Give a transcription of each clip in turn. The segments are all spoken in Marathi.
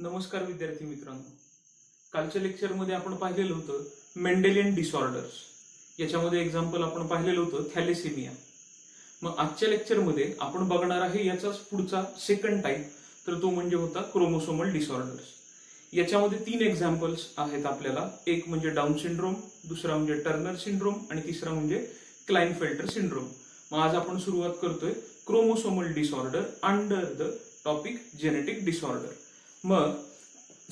नमस्कार विद्यार्थी मित्रांनो. कालच्या लेक्चरमध्ये आपण पाहिलेलं होतं मेंडेलियन डिसऑर्डर्स. याच्यामध्ये एक्झाम्पल आपण पाहिलेलं होतं थॅलेसेमिया. मग आजच्या लेक्चरमध्ये आपण बघणार आहे याचाच पुढचा सेकंड टाईप, तर तो म्हणजे होता क्रोमोसोमल डिसऑर्डर्स. याच्यामध्ये 3 एक्झाम्पल्स आहेत आपल्याला. एक म्हणजे डाऊन सिंड्रोम, दुसरा म्हणजे टर्नर सिंड्रोम आणि तिसरा म्हणजे क्लाइनफेल्टर सिंड्रोम. मग आज आपण सुरुवात करतोय chromosomal disorder under the topic genetic disorder. मग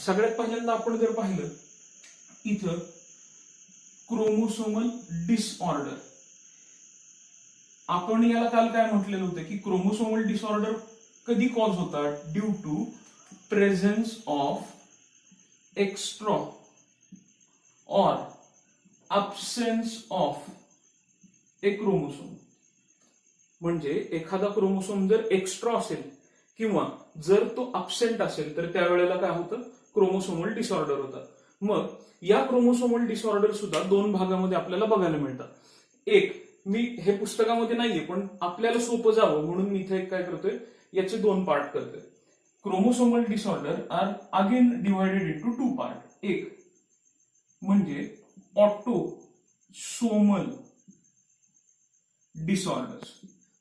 सगळ्यात पहिल्यांदा आपण जर पाहिलं इथं क्रोमोसोमल डिसऑर्डर, आपण याला काल काय म्हटलेलं होतं की क्रोमोसोमल डिसऑर्डर कधी कॉज होतात? Due to presence of extra और अब्सेन्स ऑफ ए क्रोमोसोम. म्हणजे एखादा क्रोमोसोम जर एक्स्ट्रा असेल किंवा जर तो अब्सेंट असेल तर त्यावेळेला काय होतं? क्रोमोसोमल डिसऑर्डर होतात. मग या क्रोमोसोमल डिसऑर्डर सुद्धा 2 भागामध्ये आपल्याला बघायला मिळतात. एक, मी हे पुस्तकामध्ये नाहीये पण आपल्याला सोपं जावं म्हणून मी इथे काय करतोय, याचे 2 पार्ट करतोय. Chromosomal disorder are again divided into 2 part. एक म्हणजे ऑटोसोमल डिसऑर्डर्स,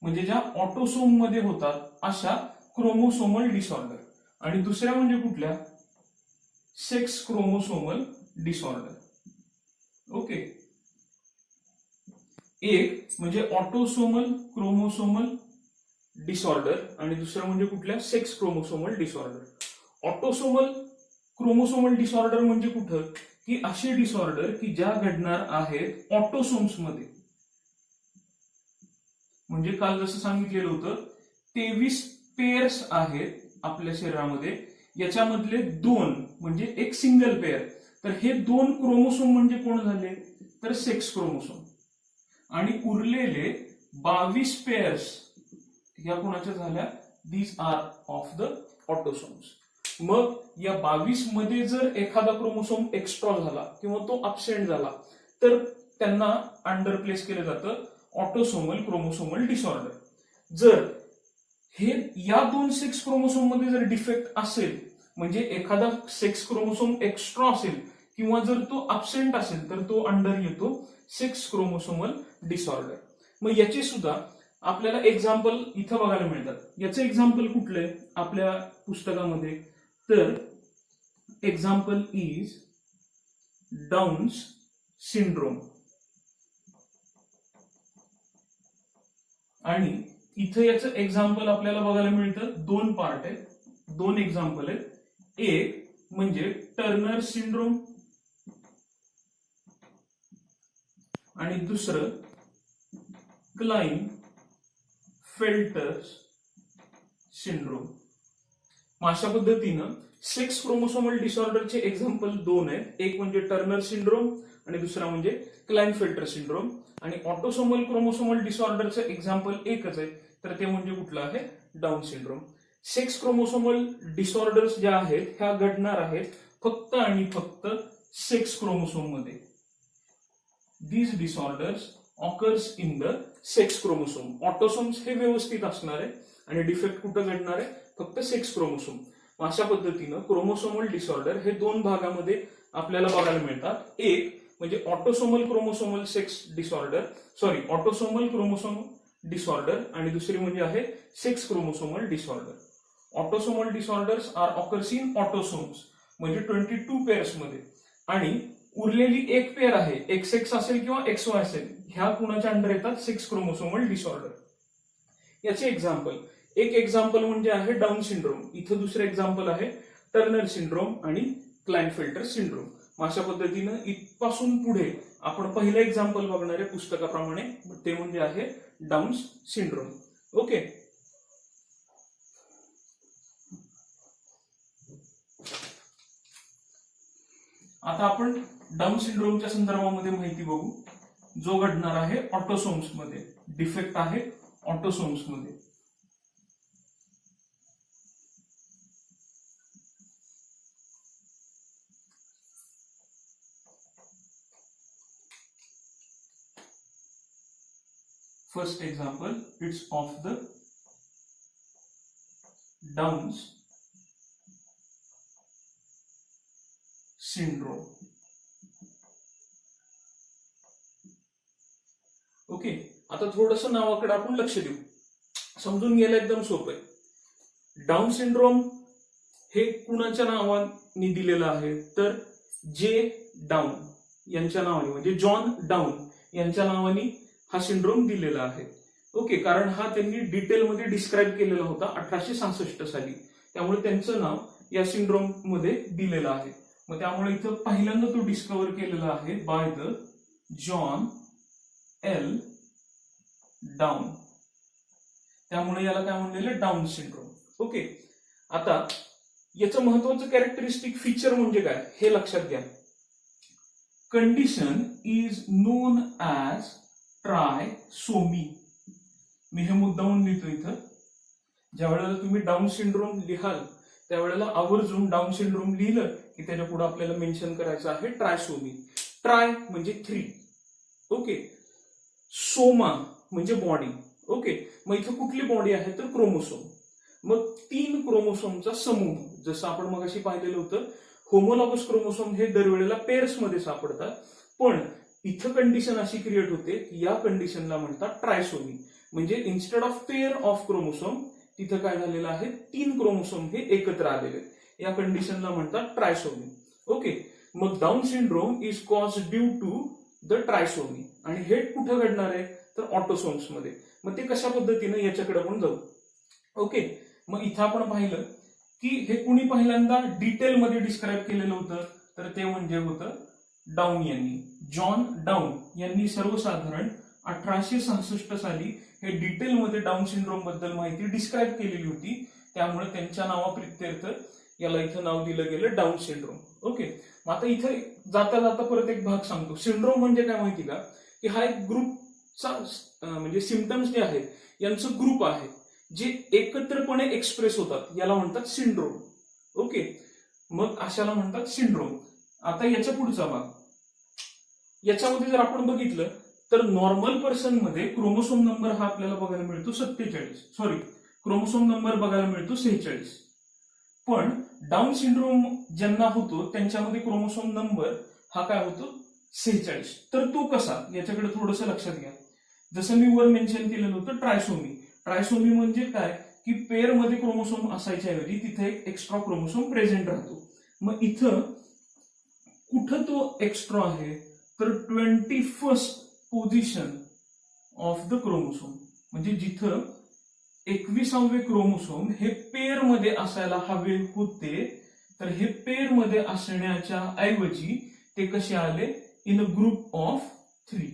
म्हणजे ज्या ऑटोसोम मध्ये होतात अशा क्रोमोसोमल डिसऑर्डर, आणि दुसऱ्या म्हणजे कुठल्या? Sex chromosomal disorder. ओके. एक म्हणजे ऑटोसोमल क्रोमोसोमल डिसऑर्डर आणि दुसरं म्हणजे कुठल्या? Sex chromosomal disorder. Autosomal chromosomal disorder म्हणजे कुठं? की अशी डिसऑर्डर की ज्या घडणार आहेत ऑटोसोम्स मध्ये. म्हणजे काल जसं सांगितलेलं होतं 23 पेअर्स आहेत आपल्या शरीरामध्ये, याच्यामधले 2 म्हणजे एक सिंगल पेअर. तर हे 2 क्रोमोसोम म्हणजे कोण झाले? तर सेक्स क्रोमोसोम. आणि उरलेले 22 पेअर्स ह्या कोणाच्या झाल्या? These are of the autosomes. मग या 22 मध्ये जर एखादा क्रोमोसोम एक्स्ट्रा झाला किंवा तो अब्सेंट झाला तर त्यांना अंडर प्लेस केलं जातं ऑटोसोमल क्रोमोसोमल डिसऑर्डर. जर हे या 2 सेक्स क्रोमोसोम मध्ये जर डिफेक्ट असेल, म्हणजे एखादा सेक्स क्रोमोसोम एक्स्ट्रा असेल किंवा जर तो अब्सेंट असेल तर तो अंडर येतो सेक्स क्रोमोसोमल डिसऑर्डर. मग याचे सुद्धा आपल्याला एक्झाम्पल इथं बघायला मिळतात. याचं एक्झाम्पल कुठलंय आपल्या पुस्तकामध्ये? तर एक्झाम्पल इज डाऊन्स सिंड्रोम. आणि इथं याचं एक्झाम्पल आपल्याला बघायला मिळतं. 2 पार्ट आहेत, 2 एक्झाम्पल आहेत. एक म्हणजे टर्नर सिंड्रोम आणि दुसरं क्लाइनफेल्टर सिंड्रोम. अशा पद्धतीनं सेक्स क्रोमोसोमल डिसऑर्डरचे एक्झाम्पल 2 आहेत. एक म्हणजे टर्नर सिंड्रोम आणि दुसरा म्हणजे क्लाइनफेल्टर सिंड्रोम. आणि ऑटोसोमल क्रोमोसोमल डिसऑर्डरचं एक्झाम्पल एकच आहे, तर ते म्हणजे कुठलं आहे? Down syndrome. Sex chromosomal disorders ज्या आहेत ह्या घडणार आहेत फक्त आणि फक्त सेक्स क्रोमोसोम मध्ये. These disorders occurs in the sex chromosome. Autosomes हे व्यवस्थित असणार आहे आणि डिफेक्ट कुठं घडणार आहे? फक्त सेक्स क्रोमोसोम. अशा पद्धतीनं क्रोमोसोमल डिसऑर्डर हे 2 भागामध्ये आपल्याला बघायला मिळतात. एक म्हणजे autosomal chromosomal sex disorder, autosomal chromosome disorder, आणि दुसरी म्हणजे आहे sex chromosomal disorder. Autosomal disorders are occurs in autosomes म्हणजे 22 पेअर्स मध्ये, आणि उरलेली एक पेअर आहे, एक्स एक्स असेल किंवा एक्स वाय असेल, ह्या कुणाच्या अंडर येतात? Sex chromosomal disorder. याचे एक्झाम्पल, एक एक्झाम्पल म्हणजे आहे डाऊन सिंड्रोम, इथं दुसरं एक्झाम्पल आहे टर्नर सिंड्रोम आणि क्लाइनफेल्टर सिंड्रोम. अशा पद्धतीनं इथपासून पुढे आपण पहिलं एक्झाम्पल बघणार आहे पुस्तकाप्रमाणे, ते म्हणजे आहे डाऊन सिंड्रोम. ओके. आता आपण डाऊन सिंड्रोमच्या संदर्भामध्ये माहिती बघू, जो घडणार आहे ऑटोसोम्स मध्ये. डिफेक्ट आहे ऑटोसोम्स मध्ये. First example, it's of the Downs syndrome. Okay, आता थोडंसं नावाकडे आपण लक्ष देऊ. समजून घ्यायला एकदम सोपं आहे. डाऊन सिंड्रोम हे कुणाच्या नावाने दिलेलं आहे, तर जे डाऊन यांच्या नावाने, म्हणजे जॉन डाऊन यांच्या नावाने हा सिंड्रोम दिलेला आहे. ओके, कारण हा त्यांनी डिटेलमध्ये डिस्क्राईब केलेला होता 1866 साली, त्यामुळे त्यांचं नाव या सिंड्रोम मध्ये दिलेलं आहे. मग त्यामुळे इथं पहिल्यांदा तो डिस्कव्हर केलेला आहे by the John L down, त्यामुळे याला काय म्हणलेलं, डाऊन सिंड्रोम. ओके, आता याचं महत्वाचं कॅरेक्टरिस्टिक फीचर म्हणजे काय हे लक्षात घ्या. Condition is known as trisomy. मी हे मुद्दामून लिहितो इथं. ज्या वेळेला तुम्ही डाऊन सिंड्रोम लिहाल त्यावेळेला आवर्जून डाऊन सिंड्रोम लिहिलं की त्याच्या पुढे आपल्याला मेन्शन करायचं आहे ट्रायसोमी. ट्राय म्हणजे 3. ओके, सोमा म्हणजे बॉडी. ओके, मग इथं कुठली बॉडी आहे तर क्रोमोसोम. मग 3 क्रोमोसोमचा समूह, जसं आपण मगाशी पाहिलेलं होतं, होमोलॉगस क्रोमोसोम हे दरवेळेला पेअर्स मध्ये सापडतात, पण इथं कंडिशन अशी क्रिएट होते की या कंडिशनला म्हणतात ट्रायसोमी. म्हणजे instead of pair of chromosome तिथं काय झालेलं आहे, 3 क्रोमोसोम हे एकत्र आलेले, या कंडिशनला म्हणतात ट्रायसोमी. ओके, मग Down syndrome is cause due to the trisomy. आणि हे कुठं घडणार आहे तर ऑटोसोम्स मध्ये. मग ते कशा पद्धतीने याच्याकडे आपण जाऊ. ओके, मग इथं आपण पाहिलं की हे कुणी पहिल्यांदा डिटेलमध्ये डिस्क्राईब केलेलं होतं, तर ते म्हणजे होतं डाऊन यांनी. जॉन डाऊन यांनी सर्वसाधारण 1866 साली हे डिटेलमध्ये डाऊन सिंड्रोम बद्दल माहिती डिस्क्राईब केलेली होती, त्यामुळे त्यांच्या नावाप्रित्यर्थ याला इथं नाव दिलं गेलं डाऊन सिंड्रोम. ओके, मग आता इथं जाता जाता परत एक भाग सांगतो. सिंड्रोम म्हणजे काय माहिती का, की हा एक ग्रुपचा म्हणजे सिम्पटम्स जे आहेत यांचं ग्रुप आहे जे एकत्रपणे एक्सप्रेस होतात, याला म्हणतात सिंड्रोम. ओके, मग अशाला म्हणतात सिंड्रोम. आता याच्या पुढचा भाग, याच्यामध्ये जर आपण बघितलं तर नॉर्मल पर्सन मध्ये क्रोमोसोम नंबर हा आपल्याला बघायला मिळतो 47, क्रोमोसोम नंबर बघायला मिळतो 46. पण डाऊन सिंड्रोम ज्यांना होतो त्यांच्यामध्ये क्रोमोसोम नंबर हा काय होतो 46. तर तो कसा, याच्याकडे थोडंसं लक्षात घ्या. जसं मी वर मेन्शन केलेलं होतं ट्रायसोमी. ट्रायसोमी म्हणजे काय की पेअर मध्ये क्रोमोसोम असायच्या ऐवजी तिथे एक एक्स्ट्रा क्रोमोसोम प्रेझेंट राहतो. मग इथं कुठं तो एक्स्ट्रा आहे तर 21st position of the chromosome. म्हणजे जिथं 21वे क्रोमोसोम हे पेअर मध्ये असायला हवे होते, तर हे पेअर मध्ये असण्याच्या ऐवजी ते कसे आले इन अ ग्रुप ऑफ 3.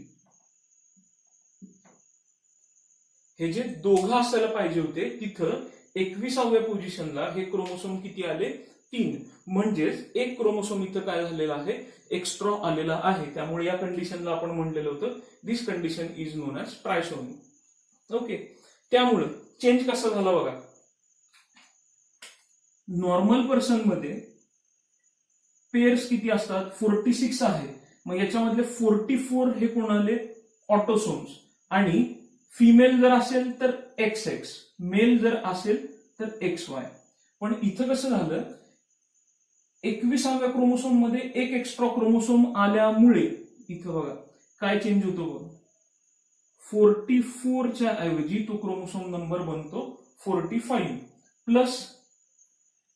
हे जे दोघं असायला पाहिजे होते तिथं 21व्या पोझिशनला हे क्रोमोसोम किती आले 3. म्हणजेच एक क्रोमोसोम इथं काय झालेला आहे एक्स्ट्रा आलेला आहे. त्यामुळे या कंडिशनला आपण म्हणलेलं होतं this condition is known as trisomy. Okay, त्यामुळे चेंज कसा झाला बघा. नॉर्मल पर्सन मध्ये पेअर्स किती असतात 46 आहे. मग याच्यामधले 44 हे कोण आले ऑटोसोम्स, आणि फिमेल जर असेल तर XX, मेल जर असेल तर XY. पण इथं कसं झालं 21व्या क्रोमोसोम मध्ये एक एक्स्ट्रा क्रोमोसोम आल्यामुळे इथं बघा काय चेंज होतो बघा. 44च्या ऐवजी तो क्रोमोसोम नंबर बनतो 45, प्लस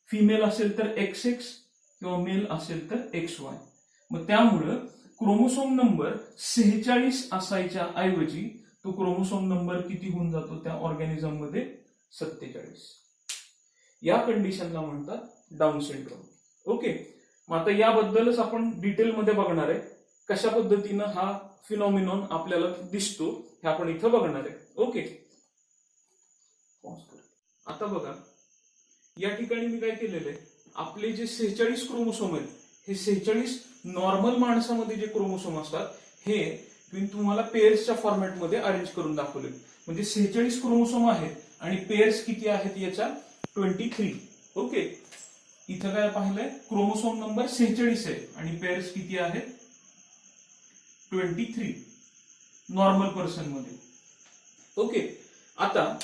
फिमेल असेल तर XX किंवा मेल असेल तर XY. मग त्यामुळं क्रोमोसोम नंबर 46 असायच्या ऐवजी तो क्रोमोसोम नंबर किती होऊन जातो त्या ऑर्गॅनिझम मध्ये 47. या कंडिशनला म्हणतात डाऊन सिंड्रोम. ओके, मग आता याबद्दलच आपण डिटेलमध्ये बघणार आहे कशा पद्धतीनं हा फिनॉमिनॉन आपल्याला दिसतो हे आपण इथं बघणार आहे. ओके, आता बघा या ठिकाणी मी काय केलेलं आहे, आपले जे 46 क्रोमोसोम आहेत हे 46 नॉर्मल माणसामध्ये जे क्रोमोसोम असतात हे मी तुम्हाला पेअर्सच्या फॉर्मॅटमध्ये अरेंज करून दाखवले. म्हणजे 46 क्रोमोसोम आहेत आणि पेअर्स किती आहेत याच्या 23. ओके, इथं काय पाहिलंय क्रोमोसोम नंबर 46 आहे आणि पेअर्स किती आहेत 23 नॉर्मल पर्सन मध्ये. ओके, आता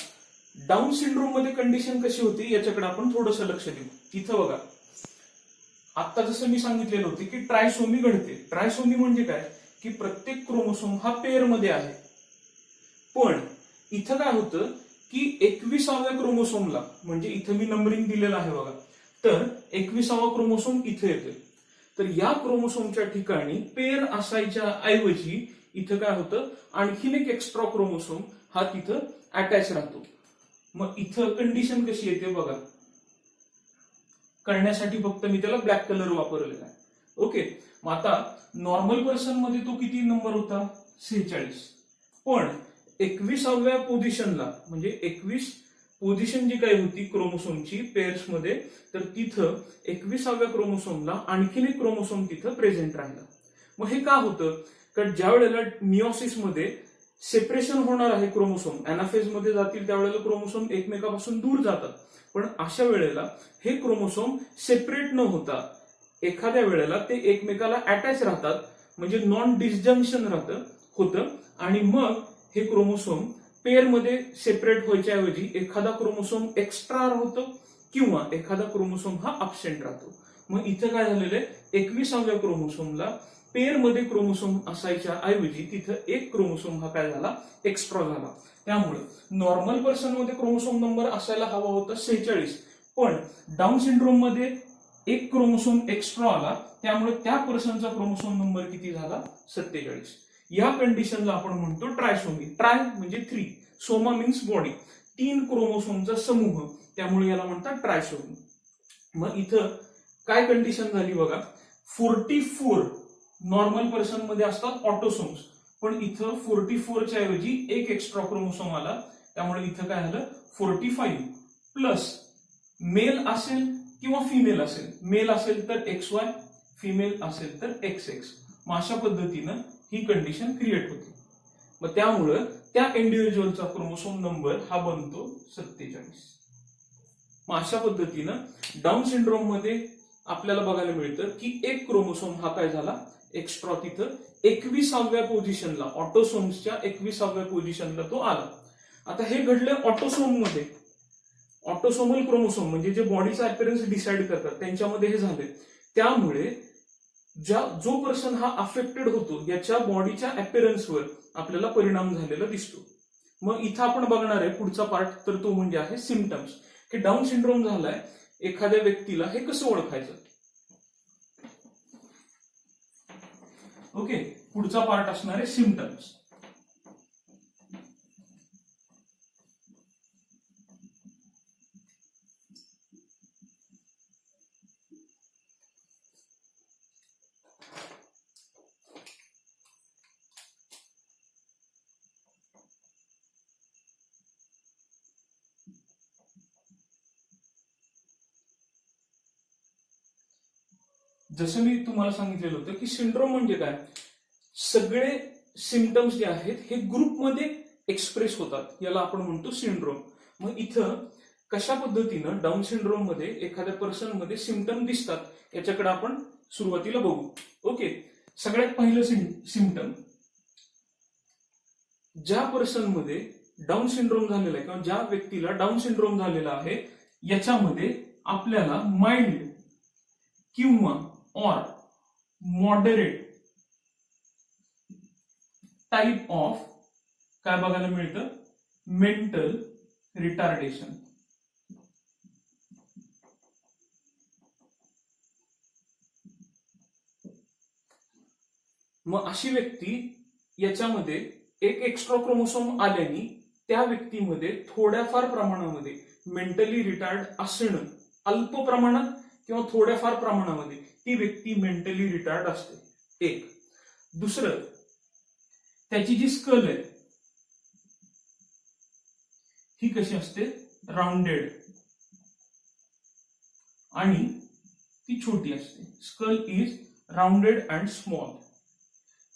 डाऊन सिंड्रोम मध्ये कंडिशन कशी होती याच्याकडे आपण थोडंसं लक्ष देऊ. इथं बघा आता जसं मी सांगितलेलं होतं की ट्रायसोमी घडते. ट्रायसोमी म्हणजे काय की प्रत्येक क्रोमोसोम हा पेअरमध्ये आहे. पण इथं काय होतं की 21व्या क्रोमोसोमला, म्हणजे इथं मी नंबरिंग दिलेलं आहे बघा, तर 21वा क्रोमोसोम इथे येतोय. तर या क्रोमोसोमच्या ठिकाणी पेअर असायच्या ऐवजी इथं काय होतं, आणखीन एक एक्स्ट्रा क्रोमोसोम हा तिथं अटॅच राहतो. मग इथं कंडिशन कशी येते बघा, कळण्यासाठी फक्त मी त्याला ब्लॅक कलर वापरलेला आहे. ओके, मग आता नॉर्मल पर्सन मध्ये तो किती नंबर होता, 46. पण 21व्या पोझिशनला, म्हणजे 21 पोझिशन जी काही होती क्रोमोसोमची पेअर्स मध्ये, तर तिथं 21व्या क्रोमोसोमला आणखीन एक क्रोमोसोम तिथं प्रेझेंट राहिला. मग हे का होतं, कारण ज्या वेळेला मिओसिस मध्ये सेपरेशन होणार आहे क्रोमोसोम, अॅनाफेज मध्ये जातील त्यावेळेला क्रोमोसोम एकमेकापासून दूर जातात. पण अशा वेळेला हे क्रोमोसोम सेपरेट न होता एखाद्या वेळेला ते एकमेकाला अटॅच राहतात, म्हणजे नॉन डिसजंक्शन होतं. आणि मग हे क्रोमोसोम पेअरमध्ये सेपरेट व्हायच्या ऐवजी एखादा क्रोमोसोम एक्स्ट्रा राहतो किंवा एखादा क्रोमोसोम हा अब्सेंट राहतो. मग इथं काय झालेलं आहे, 21व्या क्रोमोसोमला पेअरमध्ये क्रोमोसोम असायच्या ऐवजी तिथं एक क्रोमोसोम हा काय झाला, एक्स्ट्रा झाला. त्यामुळे नॉर्मल पर्सन मध्ये क्रोमोसोम नंबर असायला हवा होता 46, पण डाऊन सिंड्रोम मध्ये एक क्रोमोसोम एक्स्ट्रा आला, त्यामुळे त्या पर्सनचा क्रोमोसोम नंबर किती झाला, 47. या कंडिशनला आपण म्हणतो ट्रायसोमी. ट्राय म्हणजे 3, सोमा मीन्स बॉडी, 3 क्रोमोसोमचा समूह, त्यामुळे याला म्हणतात ट्रायसोमी. मग इथं काय कंडिशन झाली बघा, 44 नॉर्मल पर्सन मध्ये असतात ऑटोसोम्स, पण इथं 44च्या ऐवजी एक एक्स्ट्रा क्रोमोसोम आला, त्यामुळे इथं काय झालं 45 प्लस मेल असेल किंवा फिमेल असेल, मेल असेल तर XY, फिमेल असेल तर XX. मग अशा पद्धतीनं ही कंडिशन क्रिएट होते. मग त्यामुळं त्या इंडिव्हिज्युअलचा क्रोमोसोम नंबर हा बनतो 47. मग अशा पद्धतीनं डाऊन सिंड्रोम मध्ये आपल्याला बघायला मिळतं की एक क्रोमोसोम हा काय झाला, एक्स्ट्रा तिथं 21व्या पोझिशनला, ऑटोसोम्सच्या 21व्या पोझिशनला तो आला. आता हे घडलं ऑटोसोम मध्ये. ऑटोसोमल क्रोमोसोम म्हणजे जे बॉडीचा अपीअरन्स डिसाईड करतात त्यांच्यामध्ये हे झाले. त्यामुळे जो पर्सन हा अफेक्टेड होतो याच्या बॉडीच्या अपीअरन्सवर आपल्याला परिणाम झालेला दिसतो. मग इथं आपण बघणार आहे पुढचा पार्ट, तर तो म्हणजे आहे सिम्पटम्स, की डाऊन सिंड्रोम झालाय एखाद्या व्यक्तीला हे कसं ओळखायचं. ओके, पुढचा पार्ट असणार आहे सिम्पटम्स. जसं मी तुम्हाला सांगितलेलं होतं की सिंड्रोम म्हणजे काय, सगळे सिम्पटम्स जे आहेत हे ग्रुपमध्ये एक्सप्रेस होतात, याला आपण म्हणतो सिंड्रोम. मग इथं कशा पद्धतीनं डाऊन सिंड्रोम मध्ये एखाद्या पर्सन मध्ये सिम्पटम दिसतात याच्याकडे आपण सुरुवातीला बघू. ओके, सगळ्यात पहिलं सिम्पटम, ज्या पर्सन मध्ये डाऊन सिंड्रोम झालेला आहे किंवा ज्या व्यक्तीला डाऊन सिंड्रोम झालेला आहे याच्यामध्ये आपल्याला माइल्ड किंवा और मॉडरेट टाइप ऑफ काय बघायला मिळतं, मेंटल रिटार्डेशन. मग अशी व्यक्ती, याच्यामध्ये एक एक्स्ट्रा क्रोमोसोम आल्याने त्या व्यक्तीमध्ये थोड्याफार प्रमाणामध्ये मेंटली रिटार्ड असणं, अल्प प्रमाणात किंवा थोड्याफार प्रमाणामध्ये ती व्यक्ती मेंटली रिटार्ड असते. एक. दुसरं, त्याची जी स्कल आहे ही कशी असते, राऊंडेड आणि ती छोटी असते. Skull is rounded and small.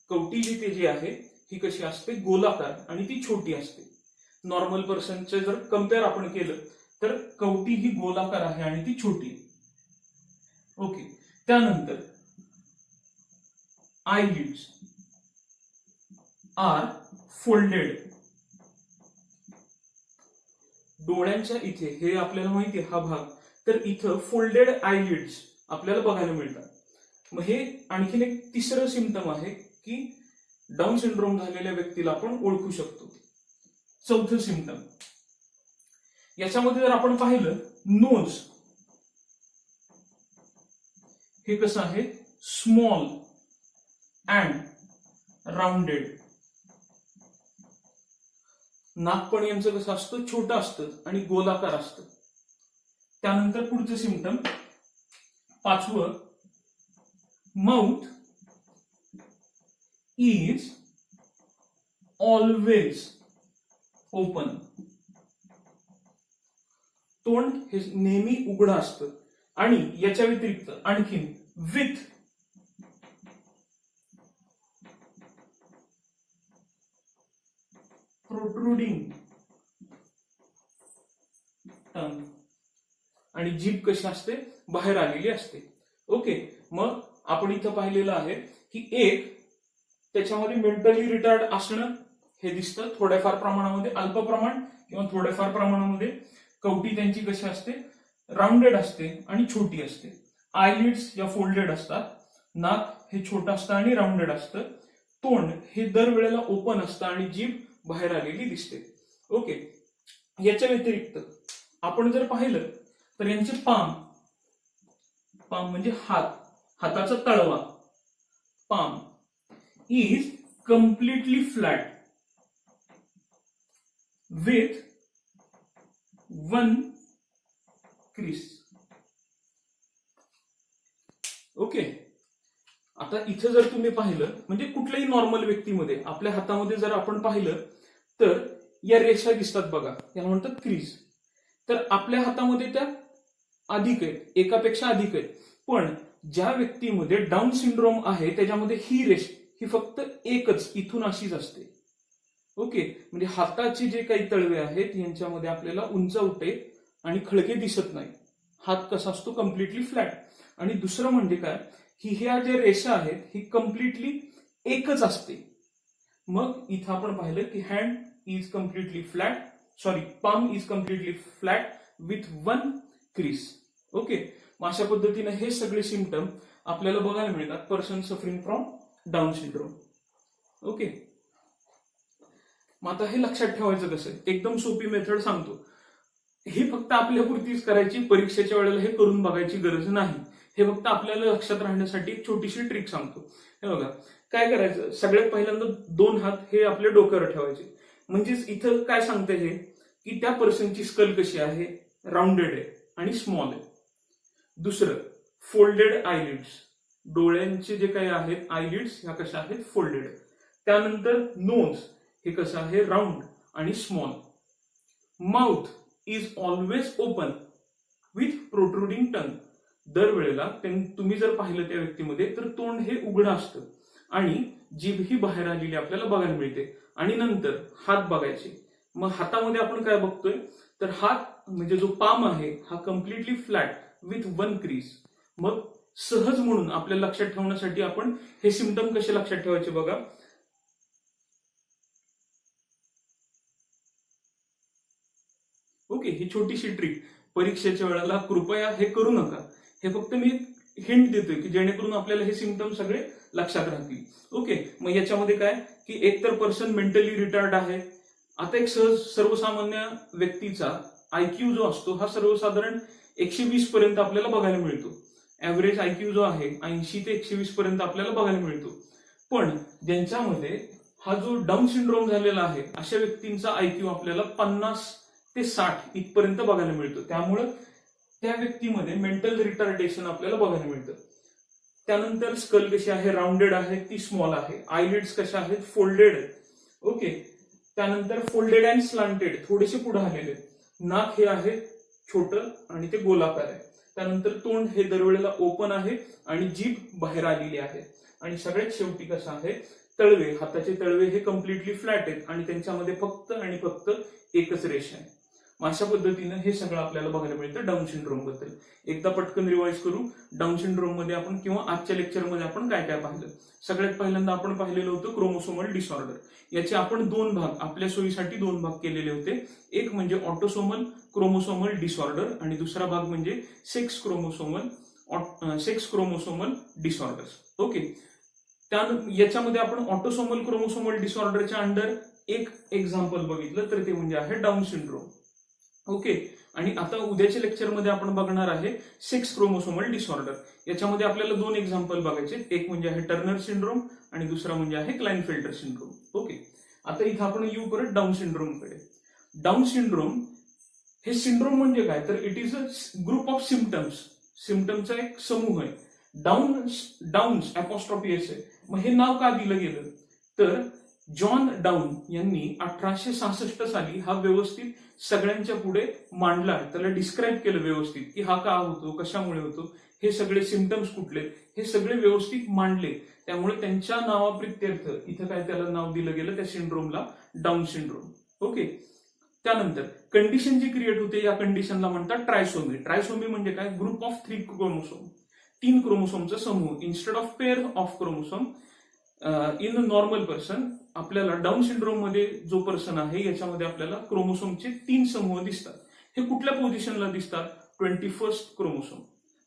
कवटी जी आहे ही कशी असते, गोलाकार आणि ती छोटी असते. नॉर्मल पर्सनचे जर कम्पेअर आपण केलं तर कवटी ही गोलाकार आहे आणि ती छोटी. ओके, त्यानंतर eyelids आर फोल्डेड. डोळ्यांच्या इथे, हे आपल्याला माहिती आहे हा भाग, तर इथं फोल्डेड आयलिड्स आपल्याला बघायला मिळतात. मग हे आणखीन एक तिसरं सिम्पटम आहे की डाऊन सिंड्रोम झालेल्या व्यक्तीला आपण ओळखू शकतो. चौथं सिम्पटम याच्यामध्ये जर आपण पाहिलं, नोज हे कसं आहे, स्मॉल अँड राऊंडेड. नाक पण यांचं कसं असतं, छोटं असतं आणि गोलाकार असतं. त्यानंतर पुढचं सिम्पटम पाचवं, माउथ इज ऑलवेज ओपन. तोंड हे नेहमी उघडं असतं. आणि याच्या व्यतिरिक्त आणखीन विथ प्रोट्रुडिंग टंग. आणि जीभ कशी असते, बाहेर आलेली असते. ओके, मग आपण इथं पाहिलेलं आहे की एक त्याच्यामध्ये मेंटली रिटार्ड असणं हे दिसतं थोड्याफार प्रमाणामध्ये, अल्प प्रमाण किंवा थोड्याफार प्रमाणामध्ये. कवटी त्यांची कशी असते, राऊंडेड असते आणि छोटी असते. आयलिड्स या फोल्डेड असतात. नाक हे छोटं असतं आणि राऊंडेड असतं. तोंड हे दरवेळेला ओपन असतं आणि जीभ बाहेर आलेली दिसते. ओके, याच्या व्यतिरिक्त आपण जर पाहिलं तर यांचे पाम म्हणजे हाताचा तळवा, palm is completely flat with one crease. Okay, आता इथं जर तुम्ही पाहिलं, म्हणजे कुठल्याही नॉर्मल व्यक्तीमध्ये आपल्या हातामध्ये जर आपण पाहिलं तर या रेषा दिसतात बघा, याला म्हणतात क्रीज. तर आपल्या हातामध्ये त्या अधिक आहेत, एकापेक्षा अधिक आहेत. पण ज्या व्यक्तीमध्ये डाऊन सिंड्रोम आहे त्याच्यामध्ये ही रेष ही फक्त एकच इथून अशीच असते. ओके, म्हणजे हाताचे जे काही तळवे आहेत यांच्यामध्ये आपल्याला उंचावटे आणि खळगे दिसत नाही. हात कसा असतो, कम्प्लिटली फ्लॅट. आणि दुसरं म्हणजे काय की ह्या ज्या रेषा आहेत ही कम्प्लिटली एकच असते. मग इथं आपण पाहिलं की hand is completely flat, palm is completely flat with one crease. Okay, अशा पद्धतीने हे सगळे सिम्पटम आपल्याला बघायला मिळतात person suffering from down syndrome. Okay, मग आता हे लक्षात ठेवायचं कसं, एकदम सोपी मेथड सांगतो. हे फक्त आपल्यापुरतीच करायची, परीक्षेच्या वेळेला हे करून बघायची गरज नाही. हे फक्त आपल्याला लक्षात राहण्यासाठी एक छोटीशी ट्रिक सांगतो. हे बघा, काय करायचं, सगळ्यात पहिल्यांदा दोन हात हे आपल्या डोक्यावर ठेवायचे. म्हणजेच इथं काय सांगते हे की त्या पर्सनची स्कल कशी आहे, राऊंडेड आहे आणि स्मॉल आहे. दुसरं, फोल्डेड आयलिड्स, डोळ्यांचे जे काही आहेत आयलिड्स ह्या कशा आहेत, फोल्डेड. त्यानंतर नोज हे कसं आहे, राऊंड आणि small. Mouth is always open with protruding tongue. दरवेळेला तुम्ही जर पाहिलं त्या व्यक्तीमध्ये तर तोंड हे उघडं असतं आणि जीभ ही बाहेर आलेली आपल्याला बघायला मिळते. आणि नंतर हात बघायचे. मग हातामध्ये आपण काय बघतोय तर हात म्हणजे जो पाम आहे हा completely flat with one crease. मग सहज म्हणून आपल्याला लक्षात ठेवण्यासाठी आपण हे सिम्पटम कसे लक्षात ठेवायचे बघा. ओके, ही छोटीशी ट्रिक परीक्षेच्या वेळेला कृपया हे करू नका. हे फक्त मी हिंट देतोय की जेणेकरून आपल्याला हे सिम्पटम सगळे लक्षात राहतील. ओके, मग याच्यामध्ये काय की एकतर पर्सन मेंटली रिटार्ड आहे. आता एक सर्वसामान्य व्यक्तीचा आयक्यू जो असतो हा सर्वसाधारण 120 पर्यंत आपल्याला बघायला मिळतो. ऍव्हरेज आयक्यू जो आहे 80 ते 120 पर्यंत आपल्याला बघायला मिळतो. पण ज्यांच्यामध्ये हा जो डाऊन सिंड्रोम झालेला आहे अशा व्यक्तींचा आयक्यू आपल्याला 50 ते 60 इथपर्यंत बघायला मिळतो. त्यामुळं त्या व्यक्तीमध्ये मेंटल रिटार्डेशन आपल्याला बघायला मिळतं. त्यानंतर स्कल कशी आहे, राऊंडेड आहे, ती स्मॉल आहे. आयलिड्स कशा आहेत, फोल्डेड आहेत. ओके, त्यानंतर फोल्डेड अँड स्लांटेड, थोडेसे पुढे आलेले. नाक हे आहे छोटं आणि ते गोलाकार आहे. त्यानंतर तोंड हे दरवेळेला ओपन आहे आणि जीभ बाहेर आलेली आहे. आणि सगळ्यात शेवटी कसं आहे, तळवे, हाताचे तळवे हे कम्प्लिटली फ्लॅट आहेत आणि त्यांच्यामध्ये फक्त आणि फक्त एकच रेषा आहे. अशा पद्धतीनं हे सगळं आपल्याला बघायला मिळतं डाऊन सिंड्रोम बद्दल. एकदा पटकन रिवाइज करू. डाऊन सिंड्रोम मध्ये आपण किंवा आजच्या लेक्चरमध्ये आपण काय काय पाहिलं. सगळ्यात पहिल्यांदा आपण पाहिलेलं होतं क्रोमोसोमल डिसऑर्डर. याचे आपण दोन भाग, आपल्या सोयीसाठी दोन भाग केलेले होते. एक म्हणजे ऑटोसोमल क्रोमोसोमल डिसऑर्डर आणि दुसरा भाग म्हणजे sex chromosomal sex chromosomal disorders. Okay, याच्यामध्ये आपण ऑटोसोमल क्रोमोसोमल डिसऑर्डरच्या अंडर एक एक्झाम्पल बघितलं तर ते म्हणजे आहे डाऊन सिंड्रोम. ओके, आणि आता उद्याच्या लेक्चरमध्ये आपण बघणार आहे सेक्स क्रोमोसोमल डिसऑर्डर. याच्यामध्ये आपल्याला 2 एक्झाम्पल बघायचे, एक म्हणजे आहे टर्नर सिंड्रोम आणि दुसरा म्हणजे आहे क्लाइनफेल्टर सिंड्रोम. ओके, आता इथं आपण येऊ परत डाऊन सिंड्रोमकडे. डाऊन सिंड्रोम हे सिंड्रोम म्हणजे काय, तर it is a group of symptoms. सिम्पटमचा एक समूह आहे. डाऊन्स अपॉस्ट्रॉफी एस आहे. मग हे नाव का दिलं गेलं, तर जॉन डाऊन यांनी 1866 साली हा व्यवस्थित सगळ्यांच्या पुढे मांडला. त्याला डिस्क्राईब केलं व्यवस्थित की हा का होतो, कशामुळे होतो, हे सगळे सिम्पटम्स कुठले, हे सगळे व्यवस्थित मांडले. त्यामुळे त्यांच्या नावाप्रित्यर्थ इथं काय त्याला नाव दिलं गेलं त्या सिंड्रोमला, डाऊन सिंड्रोम. ओके, त्यानंतर कंडिशन जी क्रिएट होते या कंडिशनला म्हणतात ट्रायसोमी. ट्रायसोमी म्हणजे काय, ग्रुप ऑफ 3 क्रोमोसोम, 3 क्रोमोसोमचा समूह. Instead of pair of chromosome in a normal person, आपल्याला डाऊन सिंड्रोम मध्ये जो पर्सन आहे याच्यामध्ये आपल्याला क्रोमोसोमचे 3 समूह दिसतात. हे कुठल्या पोझिशनला दिसतात, 21st क्रोमोसोम,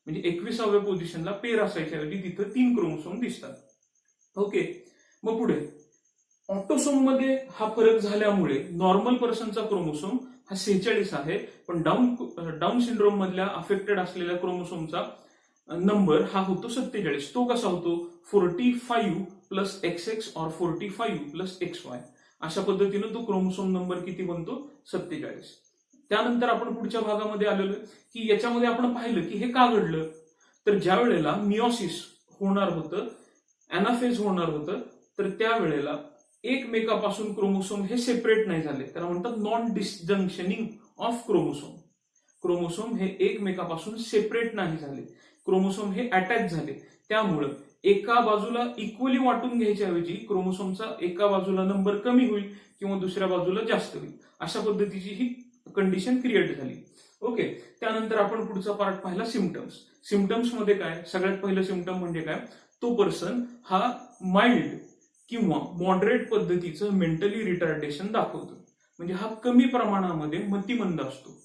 म्हणजे 21व्या पोझिशनला पेअर असायच्या ऐवजी तिथं 3 क्रोमोसोम दिसतात. ओके, मग पुढे ऑटोसोम मध्ये हा फरक झाल्यामुळे नॉर्मल पर्सनचा क्रोमोसोम हा 46 आहे, पण डाऊन सिंड्रोम मधल्या अफेक्टेड असलेल्या क्रोमोसोमचा नंबर हा होतो 47. तो कसा होतो, 45 प्लस XX और 45 प्लस XY. अशा पद्धतीनं तो क्रोमोसोम नंबर किती बनतो, 47. त्यानंतर आपण पुढच्या भागामध्ये आलेलो की याच्यामध्ये आपण पाहिलं की हे का घडलं, तर ज्या वेळेला मिओसिस होणार होतं, अॅनाफेज होणार होतं, तर त्यावेळेला एकमेकापासून क्रोमोसोम हे सेपरेट नाही झाले. त्याला म्हणतात नॉन डिसजंक्शनिंग ऑफ क्रोमोसोम. क्रोमोसोम हे एकमेकापासून सेपरेट नाही झाले, क्रोमोसोम हे अटॅच झाले. त्यामुळं एका बाजूला इक्वली वाटून घ्यायच्या ऐवजी क्रोमोसोमचा एका बाजूला नंबर कमी होईल किंवा दुसऱ्या बाजूला जास्त होईल. अशा पद्धतीची ही कंडिशन क्रिएट झाली. ओके, त्यानंतर आपण पुढचा पार्ट पाहिला सिम्पटम्स. सिम्पटम्स मध्ये काय, सगळ्यात पहिलं सिम्पटम म्हणजे काय, तो पर्सन हा माइल्ड किंवा मॉडरेट पद्धतीचं मेंटली रिटार्डेशन दाखवतो, म्हणजे हा कमी प्रमाणामध्ये मतिमंद असतो.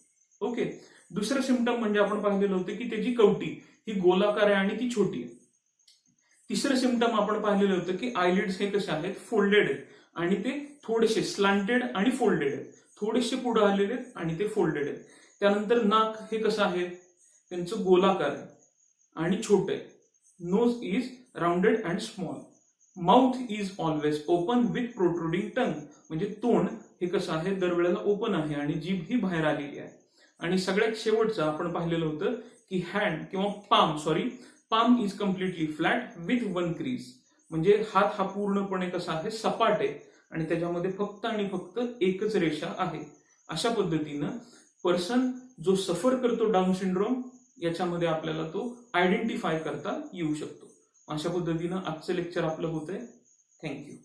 ओके, दुसरं सिम्पटम म्हणजे आपण पाहिलेलं होतं की त्याची कवटी ही गोलाकार आहे आणि ती छोटी आहे. तिसरं सिम्पटम आपण पाहिलेलं होतं की आयलिड्स हे कसे आहेत, फोल्डेड आहेत आणि ते थोडेसे स्लांटेड आणि फोल्डेड आहेत, थोडेसे पुढे आलेले आहेत आणि ते फोल्डेड आहेत. त्यानंतर नाक हे कसं आहे, त्यांचं गोलाकार आहे आणि छोटं आहे. Nose is rounded and small. Mouth is always open with protruding tongue, म्हणजे तोंड हे कसं आहे, दरवेळेला ओपन आहे आणि जीभ ही बाहेर आलेली आहे. आणि सगळ्यात शेवटचं आपण पाहिलेलं होतं की हँड किंवा palm is completely flat with 1 crease, म्हणजे हात हा पूर्णपणे कसा आहे, सपाट आहे आणि त्याच्यामध्ये फक्त आणि फक्त एकच रेषा आहे. अशा पद्धतीनं पर्सन जो सफर करतो डाऊन सिंड्रोम याच्यामध्ये आपल्याला तो आयडेंटिफाय करता येऊ शकतो. अशा पद्धतीनं आजचं लेक्चर आपलं होतंय. थँक्यू.